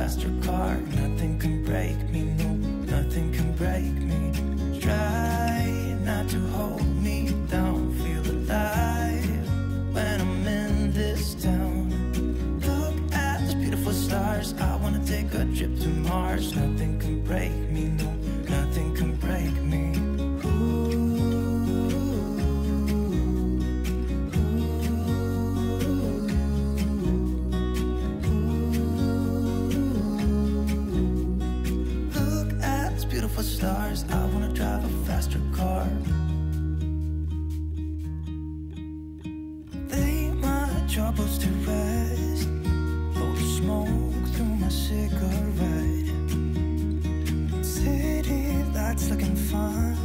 faster car. Nothing can break me, no, nothing can break me. Try not to hold me down, feel alive when I'm in this town. Look at those beautiful stars, I wanna take a trip to Mars. Nothing can break me, no, nothing can break me. Stars, I wanna drive a faster car. Lay my troubles to rest, blow the smoke through my cigarette. City lights looking fine,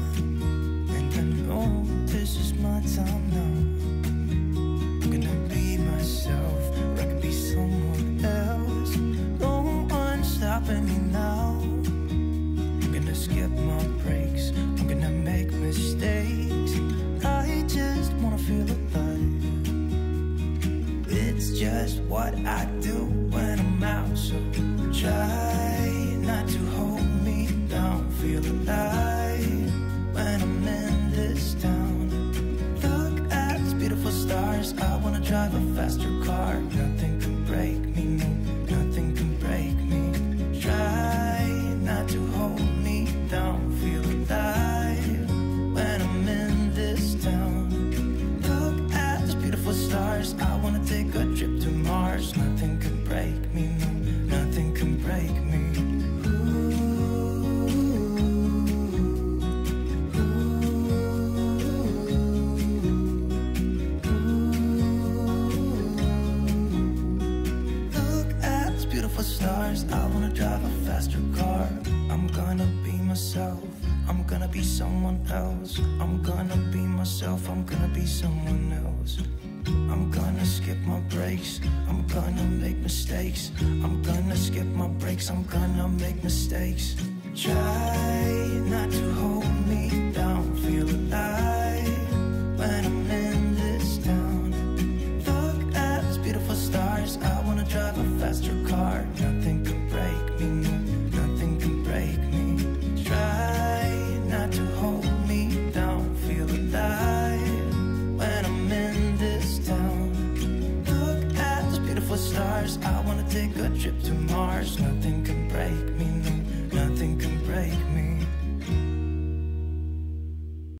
and I know this is my time now. I'm gonna be myself, or I could be someone else. No one's stopping me now. Skip my breaks, I'm gonna make mistakes. I just wanna feel alive. It's just what I do when I'm out. So try not to hold me down, feel alive when I'm in this town. Look at these beautiful stars, I wanna drive a faster car. Nothing can break me, no, nothing can break me. Try not to hold me down, feel alive when I'm in this town. Look at those beautiful stars, I wanna take a trip to Mars. Nothing can break me, no, nothing can break me. Look at those beautiful stars, I wanna drive a faster car. I'm gonna be myself, I'm gonna be someone else. I'm gonna be myself, I'm gonna be someone else. I'm gonna skip my breaks, I'm gonna make mistakes. I'm gonna skip my breaks, I'm gonna make mistakes. Try not to hold me down, feel alive when I'm in this town. Look at these beautiful stars, I wanna drive a faster car. Nothing can break me, no, nothing can break me. Try not to hold me down, feel alive when I'm in this town. Look at those beautiful stars, I wanna take a trip to